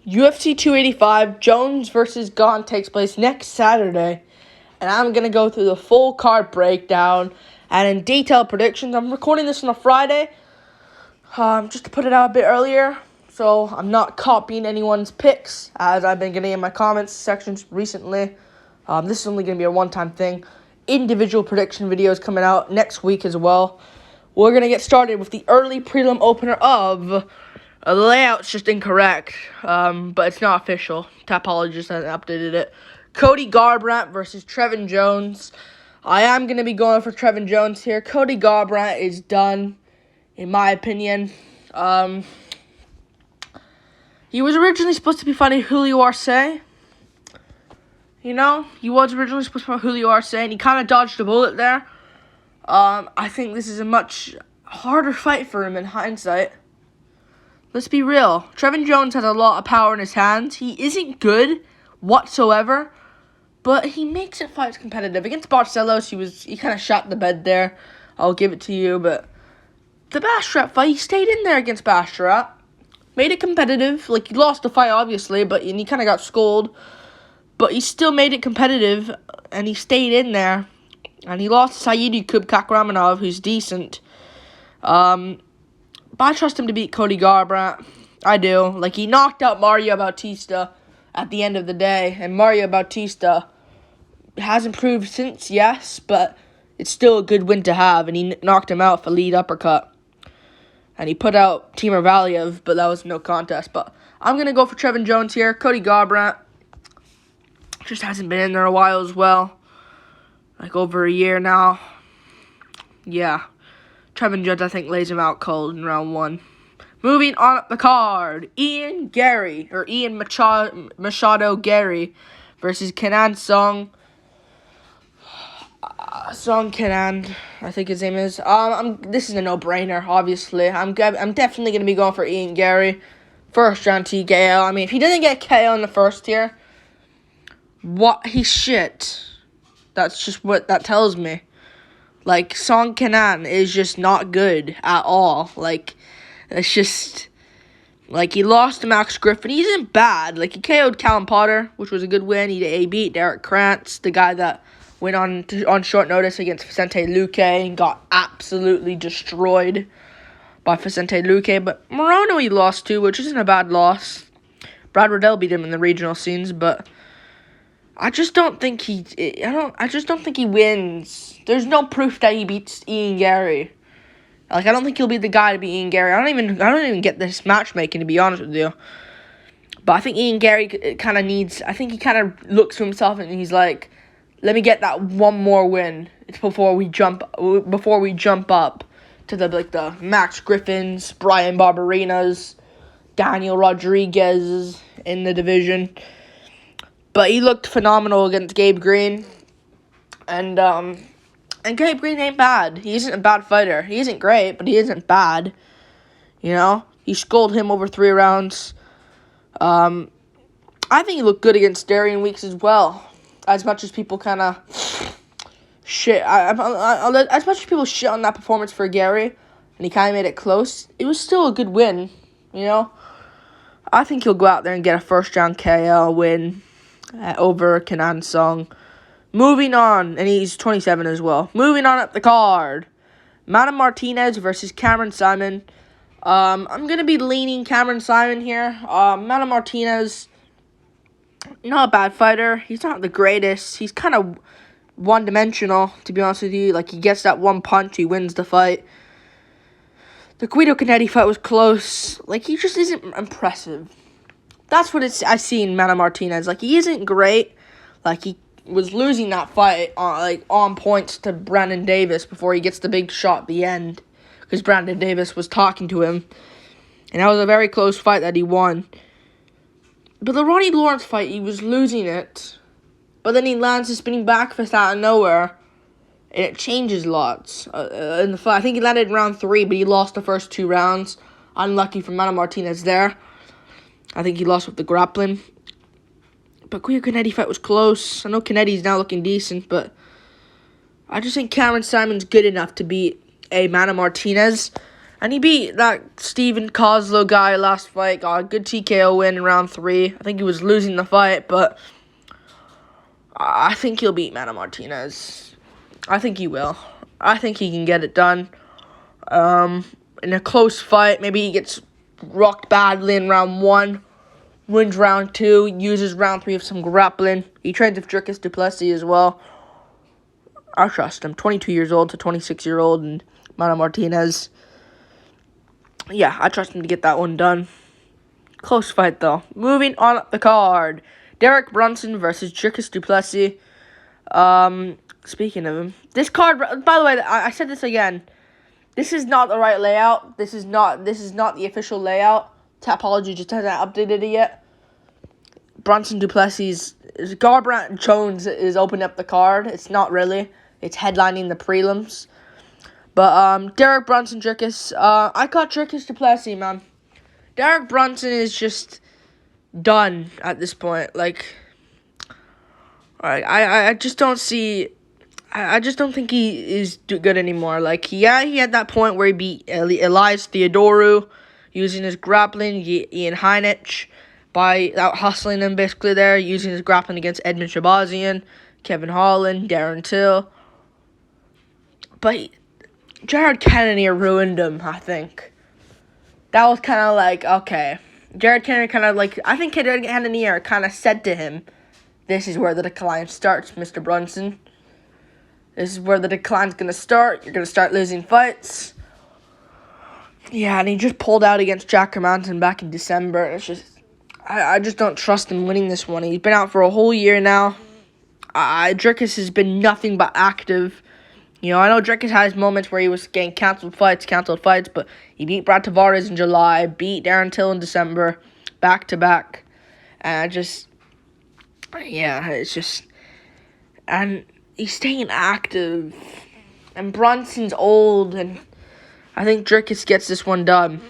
UFC 285, Jones versus Gane takes place next Saturday, and I'm going to go through the full card breakdown and in detailed predictions. I'm recording this on a Friday, just to put it out a bit earlier, so I'm not copying anyone's picks, as I've been getting in my comments sections recently. This is only going to be a one-time thing. Individual prediction videos coming out next week as well. We're going to get started with the early prelim opener of... the layout's just incorrect, but it's not official. Tapologist hasn't updated it. Cody Garbrandt versus Trevin Jones. I am going to be going for Trevin Jones here. Cody Garbrandt is done, in my opinion. He was originally supposed to be fighting Julio Arce. He was originally supposed to fight Julio Arce, and he kind of dodged a bullet there. I think this is a much harder fight for him in hindsight. Let's be real. Trevin Jones has a lot of power in his hands. He isn't good whatsoever, but he makes it fights competitive. Against Barcelos, he kind of shot the bed there. I'll give it to you, but the Bastrap fight, he stayed in there against Bastrap. Made it competitive. Like, he lost the fight, obviously, and he kind of got scolded. But he still made it competitive, and he stayed in there. And he lost to Saidi Kubkakramanov, who's decent. But I trust him to beat Cody Garbrandt. I do. Like, he knocked out Mario Bautista at the end of the day. And Mario Bautista has improved since, yes, but it's still a good win to have. And he knocked him out for lead uppercut. And he put out Timur Valiev, but that was no contest. But I'm going to go for Trevin Jones here. Cody Garbrandt just hasn't been in there a while as well. Like, over a year now. Yeah. Trevin Jones, I think, lays him out cold in round 1. Moving on up the card, Ian Machado Gary versus Kenan Song Kenan, I think his name is. This is a no-brainer, obviously. I'm definitely going to be going for Ian Gary. First round TKO. I mean, if he didn't get KO in the first tier, he's shit. That's just what that tells me. Like, Song Kenan is just not good at all. Like, it's just... Like, he lost to Max Griffin. He isn't bad. Like, he KO'd Callum Potter, which was a good win. He beat Derek Krantz, the guy that went on short notice against Vicente Luque and got absolutely destroyed by Vicente Luque. But Morono he lost to, which isn't a bad loss. Brad Riddell beat him in the regional scenes, but... I just don't think he wins. There's no proof that he beats Ian Gary. Like, I don't think he'll be the guy to beat Ian Gary. I don't even get this matchmaking, to be honest with you. But I think Ian Gary kind of needs. I think he kind of looks to himself and he's like, let me get that one more win before we jump up to the Max Griffins, Brian Barbarinas, Daniel Rodriguez in the division. But he looked phenomenal against Gabe Green. And Gabe Green ain't bad. He isn't a bad fighter. He isn't great, but he isn't bad. He scolded him over 3 rounds. I think he looked good against Darian Weeks as well. As much as people kind of shit. As much as people shit on that performance for Gary, and he kind of made it close, it was still a good win, I think he'll go out there and get a first-round KO win over Kenan Song. Moving on, and he's 27 as well. Moving on up the card, Mana Martinez versus Cameron Simon. I'm going to be leaning Cameron Simon here. Mana Martinez, not a bad fighter. He's not the greatest. He's kind of one-dimensional, to be honest with you. Like, he gets that one punch, he wins the fight. The Guido Canetti fight was close. Like, he just isn't impressive. That's what I see in Mana Martinez. Like, he isn't great. Like, he was losing that fight on points to Brandon Davis before he gets the big shot at the end. Because Brandon Davis was talking to him. And that was a very close fight that he won. But the Ronnie Lawrence fight, he was losing it. But then he lands a spinning back fist out of nowhere. And it changes lots in the fight. I think he landed in round 3, but he lost the first 2 rounds. Unlucky for Mana Martinez there. I think he lost with the grappling. But Guido Canetti fight was close. I know Canetti's now looking decent, but I just think Cameron Simon's good enough to beat a Mana Martinez. And he beat that Steven Kozlow guy last fight. Got a good TKO win in round 3. I think he was losing the fight, but I think he'll beat Mana Martinez. I think he will. I think he can get it done. In a close fight, maybe he gets rocked badly in round 1, wins round 2, uses round 3 of some grappling. He trains with Dricus du Plessis as well. I trust him. 22 years old to 26-year-old, and Mana Martinez. Yeah, I trust him to get that one done. Close fight, though. Moving on up the card. Derek Brunson versus Dricus du Plessis. Speaking of him, this card, by the way, I said this again. This is not the right layout. This is not the official layout. Tapology just hasn't updated it yet. Brunson du Plessis, Garbrandt Jones is opening up the card. It's not really. It's headlining the prelims. But Derek Brunson, Dricus. I got Dricus du Plessis, man. Derek Brunson is just done at this point. Like, I just don't see. I just don't think he is good anymore. Like, yeah, he had that point where he beat Elias Theodorou using his grappling, Ian Heinich, by out hustling him basically there, using his grappling against Edmund Shabazian, Kevin Holland, Darren Till. But Jared Cannonier ruined him, I think. That was kind of like, okay. Jared Cannonier kind of like, I think Jared Cannonier kind of said to him, this is where the decline starts, Mr. Brunson. This is where the decline's going to start. You're going to start losing fights. Yeah, and he just pulled out against Jack Hermanson back in December. It's just, I just don't trust him winning this one. He's been out for a whole year now. Dricus has been nothing but active. You know, I know Dricus had his moments where he was getting canceled fights, but he beat Brad Tavares in July, beat Darren Till in December, back-to-back. And and he's staying active. And Brunson's old, and I think Dricus gets this one done.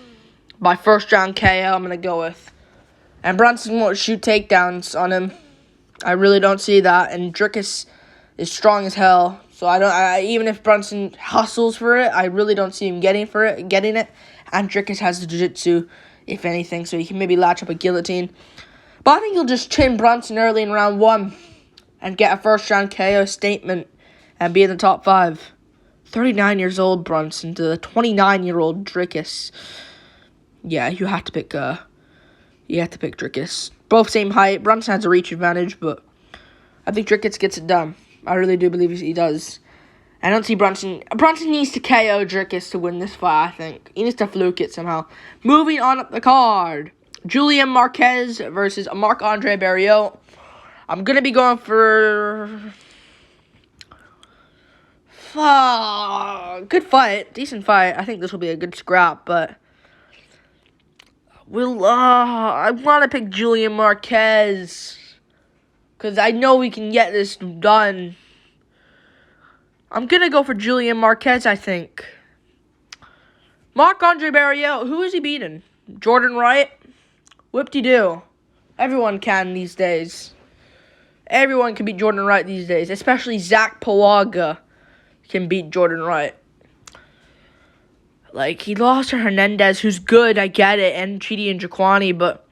By first round KO, I'm going to go with. And Brunson won't shoot takedowns on him. I really don't see that. And Dricus is strong as hell. So even if Brunson hustles for it, I really don't see him getting it. And Dricus has the jiu-jitsu, if anything, so he can maybe latch up a guillotine. But I think he'll just chin Brunson early in round 1 and get a first round KO statement and be in the top 5. 39 years old Brunson to the 29-year-old Dricus. Yeah, you have to pick Dricus. Both same height. Brunson has a reach advantage, but I think Dricus gets it done. I really do believe he does. I don't see Brunson. Brunson needs to KO Dricus to win this fight, I think. He needs to fluke it somehow. Moving on up the card. Julian Marquez versus Marc-Andre Barriault. I'm going to be going for good fight. Decent fight. I think this will be a good scrap, but I want to pick Julian Marquez because I know we can get this done. I'm going to go for Julian Marquez, I think. Marc-Andre Barriault, who is he beating? Jordan Wright? Whoop-de-doo. Everyone can these days. Everyone can beat Jordan Wright these days. Especially Zach Pawaga can beat Jordan Wright. Like, he lost to Hernandez, who's good, I get it, and Chidi and Jaquani, but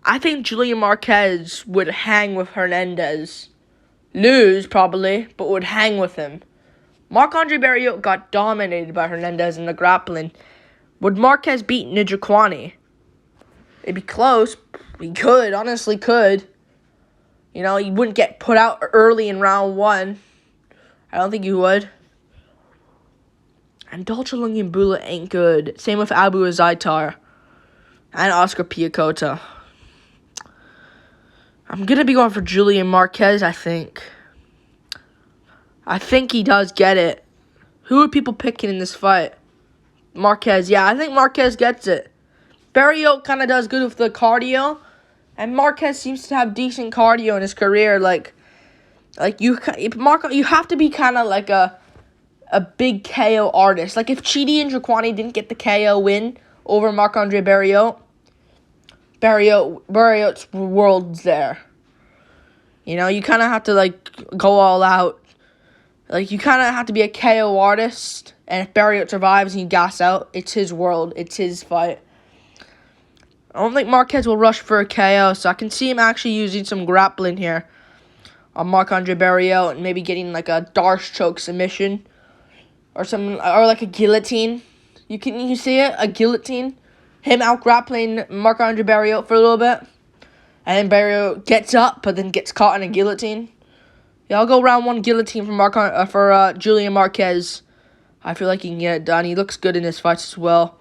I think Julian Marquez would hang with Hernandez. Lose, probably, but would hang with him. Marc-Andre Barriault got dominated by Hernandez in the grappling. Would Marquez beat Njokuani? It'd be close. He could, honestly could. You know, he wouldn't get put out early in round 1. I don't think he would. And Dolce Lungiambula ain't good. Same with Abu Azaitar. And Oscar Piakota. I'm going to be going for Julian Marquez, I think. I think he does get it. Who are people picking in this fight? Marquez. Yeah, I think Marquez gets it. Barriault kind of does good with the cardio. And Marquez seems to have decent cardio in his career. You have to be kind of like a big KO artist. Like, if Chidi and Jaquani didn't get the KO win over Marc-Andre Barriault, Barriault's world's there. You know, you kind of have to, go all out. Like, you kind of have to be a KO artist And if Barrios survives and he gas out, it's his world. It's his fight. I don't think Marquez will rush for a KO, so I can see him actually using some grappling here on Marc-Andre Barrios and maybe getting like a Darce choke submission or something, or like a guillotine. You see it? A guillotine. Him out grappling Marc-Andre Barrios for a little bit. And then Barrios gets up, but then gets caught in a guillotine. Yeah, I'll go round 1 guillotine for Julian Marquez. I feel like he can get it done. He looks good in his fights as well.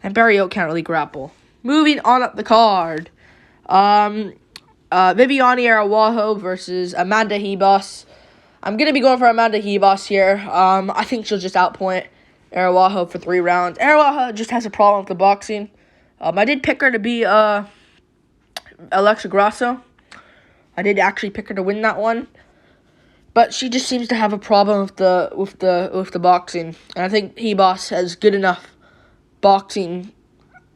And Barrios can't really grapple. Moving on up the card. Viviane Araújo versus Amanda Ribas. I'm going to be going for Amanda Ribas here. I think she'll just outpoint Araújo for 3 rounds. Araújo just has a problem with the boxing. I did pick her to be Alexa Grasso. I did actually pick her to win that one. But she just seems to have a problem with the boxing. And I think Ribas has good enough boxing.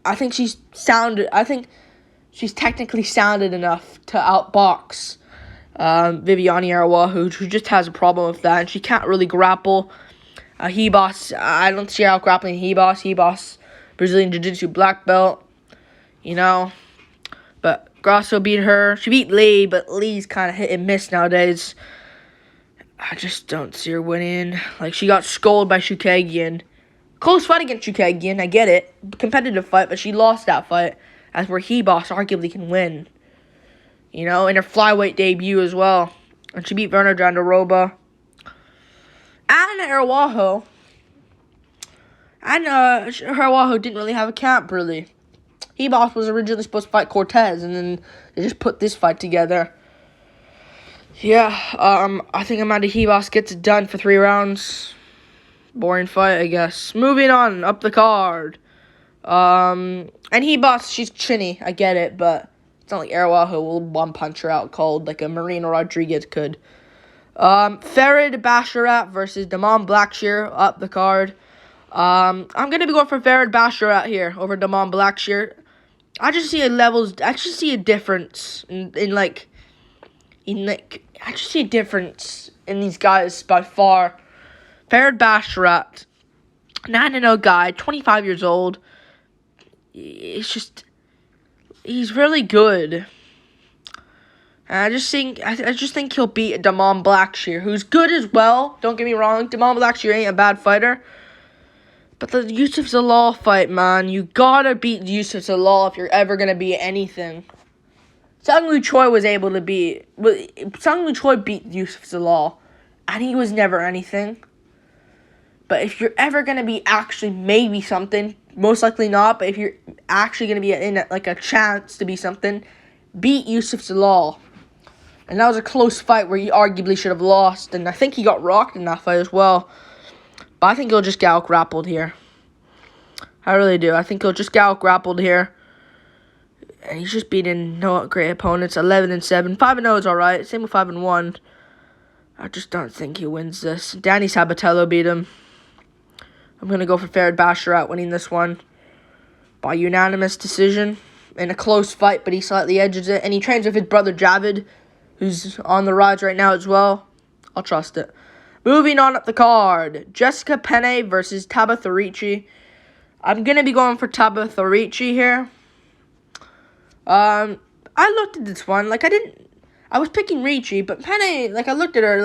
I think she's technically sounded enough to outbox Viviane Araújo, who just has a problem with that, and she can't really grapple. Ribas, I don't see her out grappling Ribas. Ribas, Brazilian Jiu-Jitsu black belt, But Grasso beat her. She beat Lee, but Lee's kind of hit and miss nowadays. I just don't see her winning. Like, she got scolded by Chookagian. Close fight against Chookagian, I get it. Competitive fight, but she lost that fight. As where Ribas arguably can win. In her flyweight debut as well. And she beat Werner Jandiroba. And Araújo. And Araújo didn't really have a camp, really. Ribas was originally supposed to fight Cortez, and then they just put this fight together. Yeah, I think Amanda Ribas gets it done for 3 rounds. Boring fight, I guess. Moving on, up the card. And Ribas, she's chinny, I get it, but it's not like Araújo will one-punch her out cold like a Marina Rodriguez could. Farid Basharat versus Damon Blackshear, up the card. I'm going to be going for Farid Basharat here over Damon Blackshear. I just see a difference I just see a difference in these guys by far. Farid Basharat, 9-0 guy, 25 years old. He's really good. And I just think he'll beat Damon Blackshear, who's good as well. Don't get me wrong, Damon Blackshear ain't a bad fighter. But the Yusuf Zalal fight, man, you gotta beat Yusuf Zalal if you're ever gonna be anything. Seung-Woo Choi beat Yusuf Zalal, and he was never anything. But if you're ever going to be actually maybe something, most likely not, but if you're actually going to be in a chance to be something, beat Yusuf Zalal. And that was a close fight where he arguably should have lost, and I think he got rocked in that fight as well. But I think he'll just get out-grappled here. I really do. I think he'll just get out-grappled here. And he's just beating no great opponents, 11-7. 5-0 is alright. Same with 5-1. I just don't think he wins this. Danny Sabatello beat him. I'm going to go for Farid Basharat winning this one by unanimous decision in a close fight, but he slightly edges it. And he trains with his brother Javid, who's on the rise right now as well. I'll trust it. Moving on up the card, Jessica Penne versus Tabitha Ricci. I'm going to be going for Tabitha Ricci here. I looked at this one, I was picking Ricci, but Penne, I looked at her,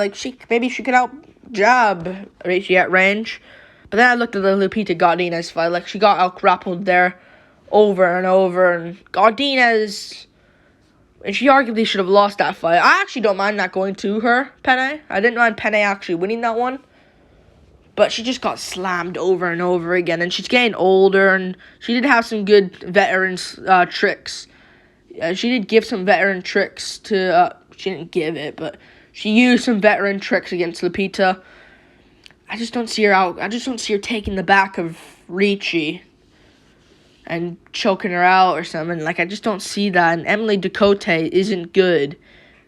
maybe she could out-jab Ricci at range. But then I looked at the Lupita Godinez fight, she got out-grappled there over and over, and Godinez, and she arguably should have lost that fight. I actually don't mind that going to her, Penne. I didn't mind Penne actually winning that one. But she just got slammed over and over again, and she's getting older, and she did have some good veteran tricks. She did give some veteran tricks to, she didn't give it, but she used some veteran tricks against Lupita. I just don't see her out. I just don't see her taking the back of Ricci and choking her out or something. I just don't see that. And Emily Ducote isn't good.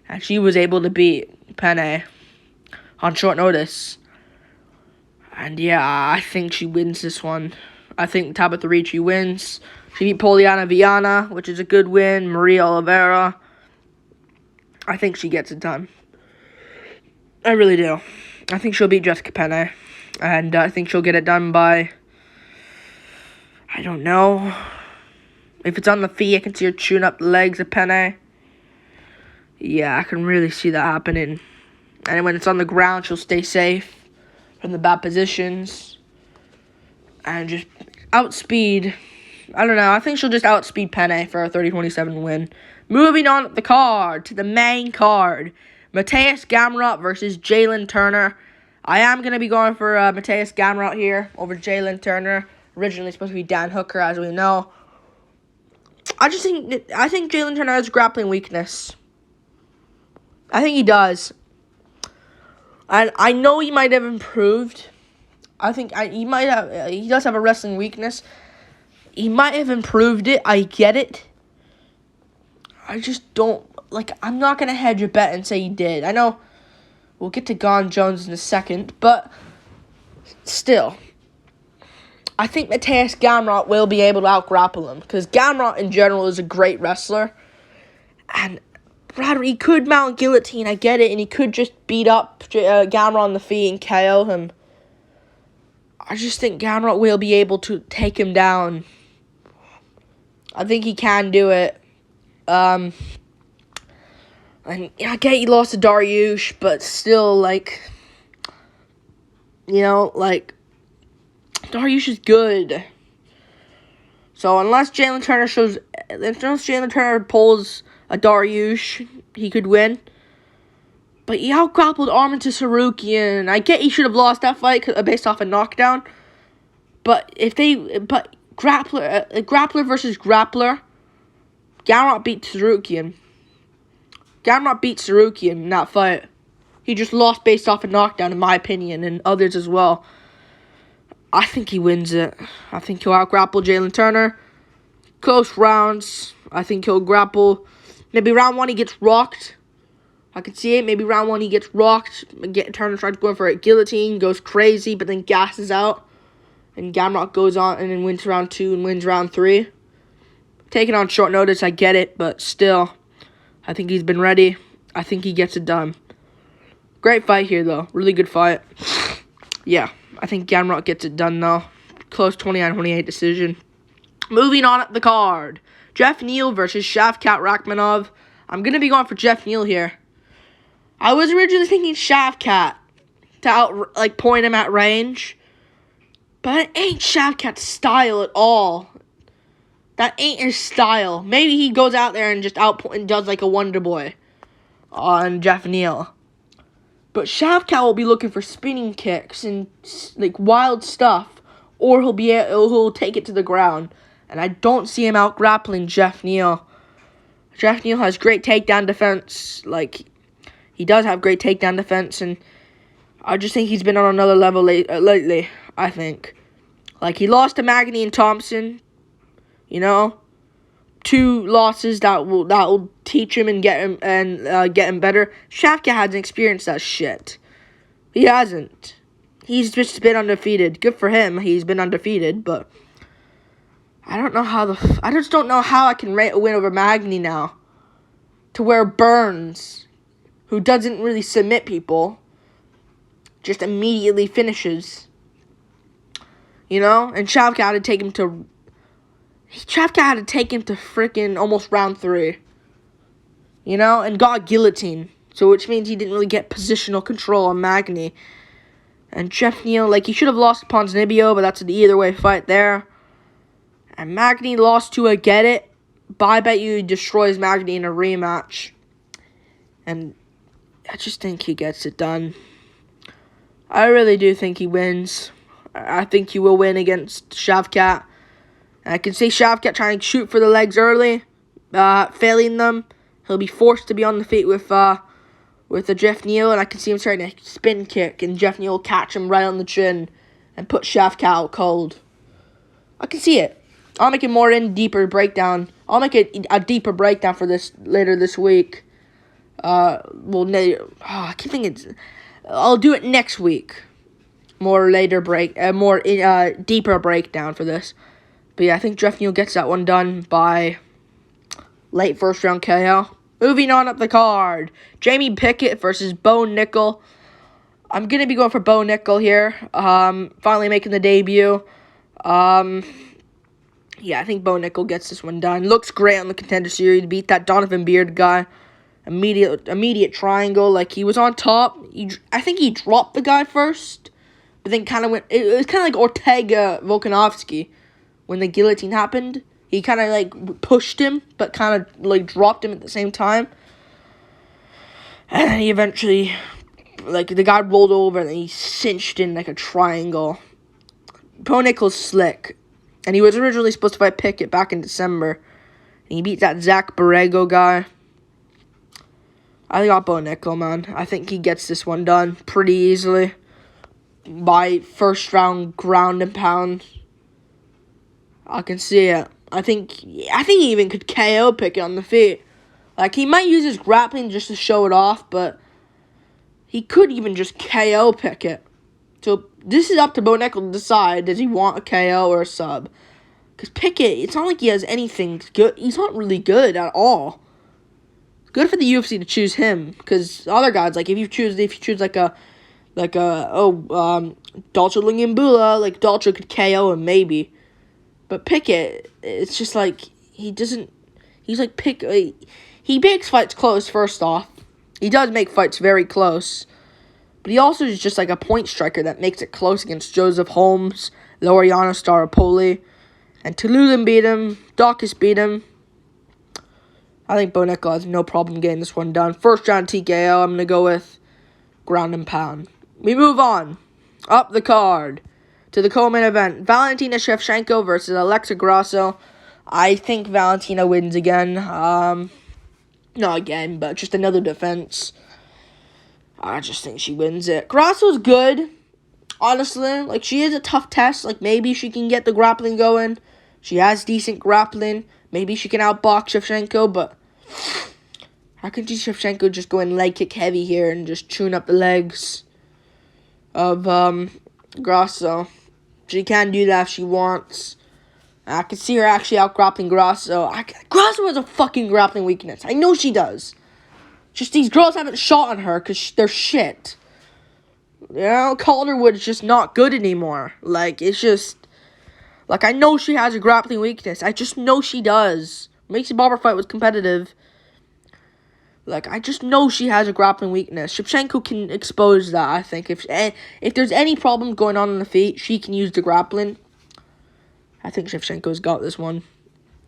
And she was able to beat Penne on short notice. And yeah, I think she wins this one. I think Tabitha Ricci wins. She beat Poliana Viana, which is a good win. Maria Oliveira. I think she gets it done. I really do. I think she'll beat Jessica Penne. And I think she'll get it done by, I don't know. If it's on the feet, I can see her chewing up the legs of Penne. Yeah, I can really see that happening. And when it's on the ground, she'll stay safe from the bad positions. And just outspeed. I don't know. I think she'll just outspeed Penne for a 30-27 win. Moving on the card to the main card. Mateus Gamrot versus Jalen Turner. I am going to be going for Mateus Gamrot here over Jalen Turner. Originally supposed to be Dan Hooker, as we know. I think Jalen Turner has grappling weakness. I think he does. And I know he might have improved. He does have a wrestling weakness. He might have improved it. I get it. I just don't, I'm not going to hedge a bet and say he did. I know we'll get to Gane Jones in a second, but still, I think Mateus Gamrot will be able to out-grapple him, because Gamrot in general is a great wrestler, and he could mount guillotine, I get it, and he could just beat up Gamrot on the feet and KO him. I just think Gamrot will be able to take him down. I think he can do it. And I get he lost to Dariush, but still, Dariush is good. So unless Jalen Turner pulls a Dariush, he could win. But he out-grappled Armintas Sarukian. I get he should have lost that fight based off a knockdown. But grappler versus grappler, Gamrot beat Sarukian. Gamrot beat Sarukian in that fight. He just lost based off a knockdown, in my opinion, and others as well. I think he wins it. I think he'll out-grapple Jalen Turner. Close rounds. I think he'll grapple. Maybe round 1 he gets rocked. I can see it. Maybe round 1 he gets rocked. Turner starts going for a guillotine, goes crazy, but then gasses out. And Gamrot goes on and then wins round 2 and wins round 3. Taking on short notice, I get it, but still, I think he's been ready. I think he gets it done. Great fight here, though. Really good fight. Yeah, I think Gamrot gets it done, though. Close 29-28 decision. Moving on up the card. Jeff Neal versus Shavkat Rakhmonov. I'm going to be going for Jeff Neal here. I was originally thinking Shavkat to point him at range. But it ain't Shavkat's style at all. That ain't his style. Maybe he goes out there and just does a Wonder Boy on Jeff Neal. But Shavkat will be looking for spinning kicks and wild stuff, or he'll take it to the ground. And I don't see him out grappling Jeff Neal. Jeff Neal has great takedown defense. He does have great takedown defense, and I just think he's been on another level lately. I think, he lost to Magny and Thompson. 2 losses that will teach him and get him better. Shavkat hasn't experienced that shit. He hasn't. He's just been undefeated. Good for him. He's been undefeated, but I just don't know how I can rate a win over Magny now. To where Burns, who doesn't really submit people, just immediately finishes. And Shavkat had to take him to freaking almost round 3. And got guillotine. So which means he didn't really get positional control on Magny. And Jeff Neal, he should have lost to Ponzinibbio, but that's an either way fight there. And Magny lost to a Get It, but I bet you he destroys Magny in a rematch. And I just think he gets it done. I really do think he wins. I think he will win against Shavkat. I can see Shavkat trying to shoot for the legs early, failing them. He'll be forced to be on the feet with a Jeff Neal, and I can see him trying to spin kick, and Jeff Neal will catch him right on the chin and put Shavkat out cold. I can see it. I'll make a deeper breakdown. I'll make a deeper breakdown for this later this week. I keep thinking I'll do it next week. More deeper breakdown for this. But yeah, I think Jeff Neal gets that one done by late first round KO. Moving on up the card, Jamie Pickett versus Bo Nickel. I'm going to be going for Bo Nickel here. Finally making the debut. Yeah, I think Bo Nickel gets this one done. Looks great on the Contender Series. Beat that Donovan Beard guy. Immediate triangle. Like, he was on top. I think he dropped the guy first. But then kind of went... It was kind of like Ortega Volkanovski. When the guillotine happened. He kind of, like, pushed him. But kind of, like, dropped him at the same time. And then he eventually... Like, the guy rolled over and then he cinched in, like, a triangle. Bo Nickel's slick. And he was originally supposed to fight Pickett back in December. And he beat that Zach Borrego guy. I got Bo Nickel, man. I think he gets this one done pretty easily. By first round ground and pound. I can see it. I think he even could KO Pickett on the feet. Like, he might use his grappling just to show it off, but he could even just KO Pickett. So, this is up to Bo Nickel to decide, does he want a KO or a sub? Because Pickett, it's not like he has anything good. He's not really good at all. It's good for the UFC to choose him. Because other guys, like, if you choose like Dolce Lungiambula, like, Dolce could KO him, maybe. But Pickett, it's just like, he makes fights close, first off. He does make fights very close. But he also is just like a point striker that makes it close against Joseph Holmes, Laureano Staropoli. And Tululin beat him. Dawkins beat him. I think Bo Nickel has no problem getting this one done. First round TKO, I'm going to go with ground and pound. We move on. Up the card to the co-main event. Valentina Shevchenko versus Alexa Grasso. I think Valentina wins again. Not again, but just another defense. I just think she wins it. Grasso's good. Honestly, like, she is a tough test. Like, maybe she can get the grappling going. She has decent grappling. Maybe she can outbox Shevchenko, but how can Shevchenko just go and leg kick heavy here and just tune up the legs of Grasso? She can do that if she wants. I can see her actually out-grappling Grasso. Grasso has a fucking grappling weakness. I know she does. Just these girls haven't shot on her because they're shit. You know, Calderwood is just not good anymore. Like, it's just... Like, I know she has a grappling weakness. I just know she does. Makes the Barber fight was competitive. Like, I just know she has a grappling weakness. Shevchenko can expose that, I think. If there's any problem going on in the feet, she can use the grappling. I think Shevchenko's got this one.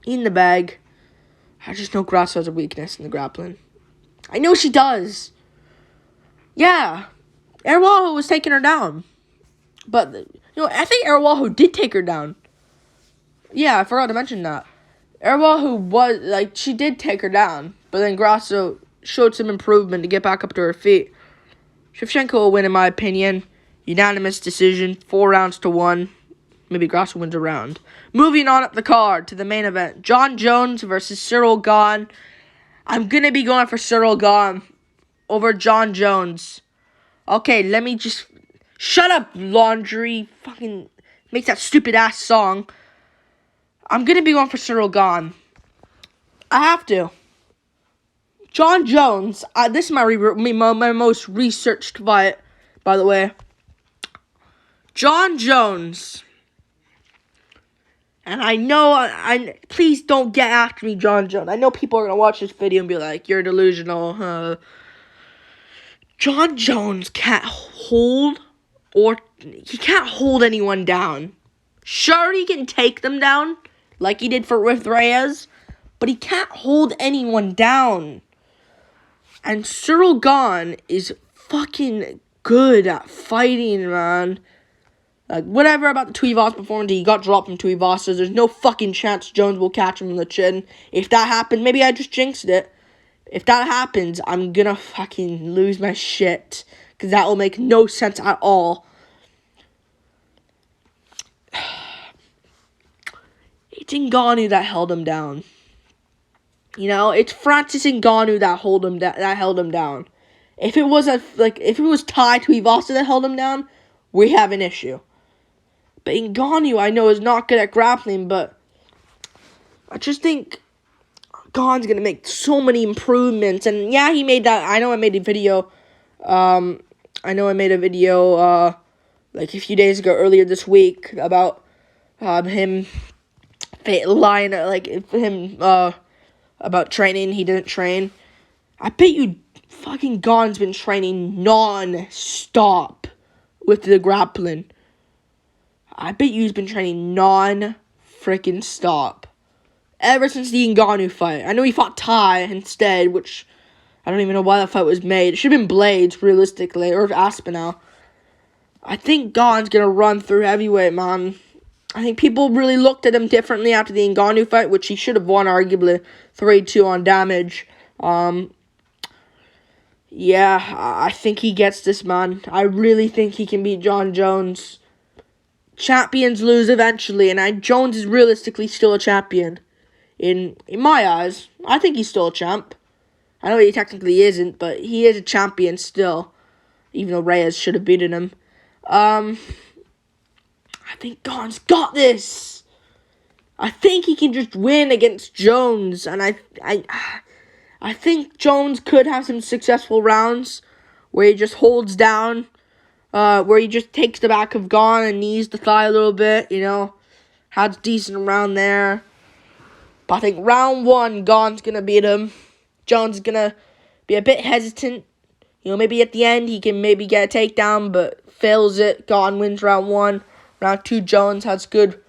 In the bag. I just know Grasso has a weakness in the grappling. I know she does. Yeah. Araujo was taking her down. But, you know, I think Araujo did take her down. Yeah, I forgot to mention that. Araujo was, like, she did take her down. But then Grasso showed some improvement to get back up to her feet. Shevchenko will win, in my opinion. Unanimous decision, 4 rounds to 1. Maybe Grasso wins a round. Moving on up the card to the main event. Jon Jones versus Cyril Gane. I'm going to be going for Cyril Gane over Jon Jones. Okay, let me just... Shut up, Laundry. Fucking makes that stupid-ass song. I'm going to be going for Cyril Gane. I have to. Jon Jones. This is my most researched fight, by the way. Jon Jones. And I know, please don't get after me, Jon Jones. I know people are going to watch this video and be like, you're delusional. Jon Jones can't hold he can't hold anyone down. Sure, he can take them down, like he did with Reyes, but he can't hold anyone down. And Cyril Gane is fucking good at fighting, man. Like, whatever about the Tuivasa performance, he got dropped from Tuivasa, so there's no fucking chance Jones will catch him in the chin. If that happened, maybe I just jinxed it. If that happens, I'm gonna fucking lose my shit. Because that will make no sense at all. It's Ngannou that held him down. You know, it's Francis Ngannou that held him down. If it was Tai Tuivasa that held him down, we have an issue. But Ngannou, I know, is not good at grappling, but I just think Gane's going to make so many improvements. And yeah, he made that. I know I made a video I know I made a video like a few days ago, earlier this week, about him lying, like him about training. He didn't train. I bet you fucking Gane's been training non-stop with the grappling. I bet you he's been training non-freaking stop ever since the Ngannou fight. I know he fought Ty instead, which I don't even know why that fight was made. It should have been Blades, realistically, or Aspinall. I think Gane's gonna run through heavyweight, man. I think people really looked at him differently after the Ngannou fight, which he should have won, arguably 3-2 on damage. Yeah, I think he gets this, man. I really think he can beat Jon Jones. Champions lose eventually, and Jones is realistically still a champion. In my eyes, I think he's still a champ. I know he technically isn't, but he is a champion still, even though Reyes should have beaten him. I think Gane's got this. I think he can just win against Jones, and I think Jones could have some successful rounds where he just holds down, where he just takes the back of Gane and knees the thigh a little bit, has a decent round there. But I think round 1, Gane's going to beat him. Jones is going to be a bit hesitant. Maybe at the end he can maybe get a takedown, but fails it. Gane wins round 1. Round 2, Jones has a good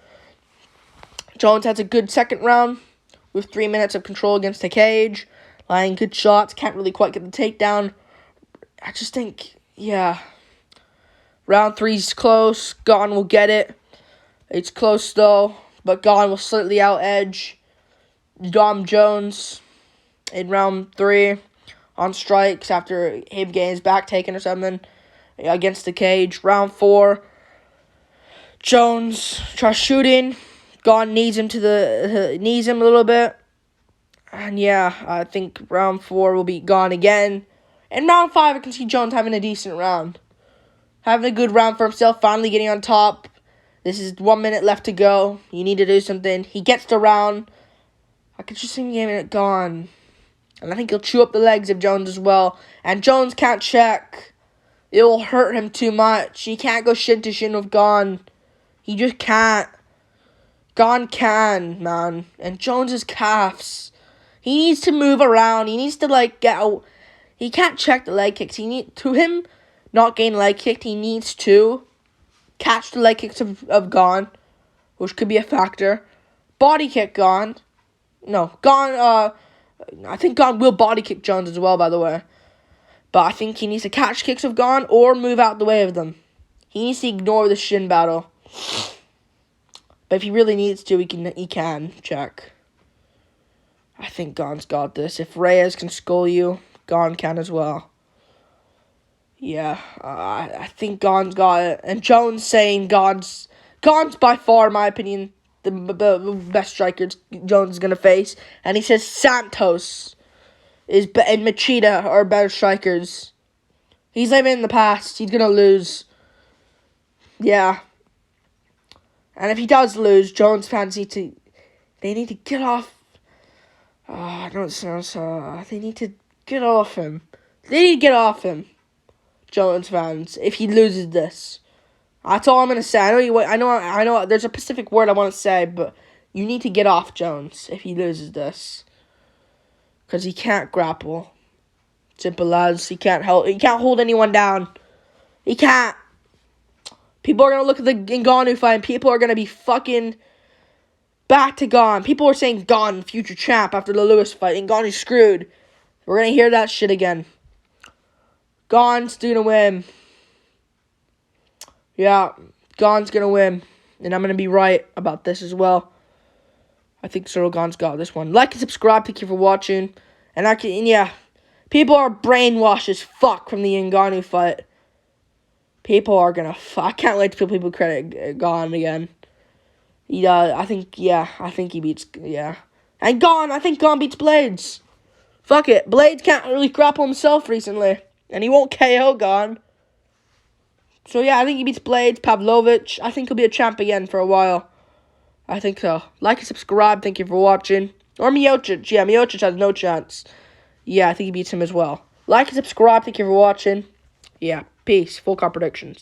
second round with 3 minutes of control against the cage. Landing good shots. Can't really quite get the takedown. I just think, round 3's close. Gane will get it. It's close though, but Gane will slightly out-edge Dom Jones in round 3 on strikes after him getting his back taken or something against the cage. Round 4, Jones tries shooting. Gane knees him a little bit. And I think round 4 will be Gane again. And round 5, I can see Jones having a decent round. Having a good round for himself, finally getting on top. This is 1 minute left to go. You need to do something. He gets the round. I could just see him getting it Gane. And I think he'll chew up the legs of Jones as well. And Jones can't check. It will hurt him too much. He can't go shin to shin with Gane. He just can't. Gane can, man. And Jones's calves. He needs to move around. He needs to, get out. He can't check the leg kicks. To him not getting leg kicked, he needs to catch the leg kicks of Gane, which could be a factor. Body kick Gane. No, Gane, I think Gane will body kick Jones as well, by the way. But I think he needs to catch kicks of Gane or move out the way of them. He needs to ignore the shin battle. But if he really needs to, he can check. I think Gane's got this. If Reyes can skull you, Gane can as well. I think Gane's got it. And Jones saying Gane's by far, in my opinion, the best striker Jones is going to face. And he says Santos and Machida are better strikers. He's living in the past. He's going to lose. Yeah. And if he does lose, Jones fans need to get off. I don't sound so. They need to get off him. They need to get off him, Jones fans. If he loses this, that's all I'm gonna say. I know. There's a specific word I want to say, but you need to get off Jones if he loses this, because he can't grapple. Simple as he can't hold anyone down. He can't. People are gonna look at the Ngannou fight, and people are gonna be fucking back to Gane. People are saying Gane, future champ, after the Lewis fight, and Gane is screwed. We're gonna hear that shit again. Gane's gonna win. Yeah, Gane's gonna win. And I'm gonna be right about this as well. I think Cyril Gane's got this one. Like and subscribe. Thank you for watching. People are brainwashed as fuck from the Ngannou fight. People are gonna. I can't wait to people credit Gane again. I think he beats. And Gane. I think Gane beats Blades. Fuck it. Blades can't really grapple himself recently, and he won't KO Gane. So I think he beats Blades. Pavlovich. I think he'll be a champ again for a while. I think so. Like and subscribe. Thank you for watching. Or Miocic. Yeah, Miocic has no chance. Yeah, I think he beats him as well. Like and subscribe. Thank you for watching. Yeah. Peace. Full card predictions.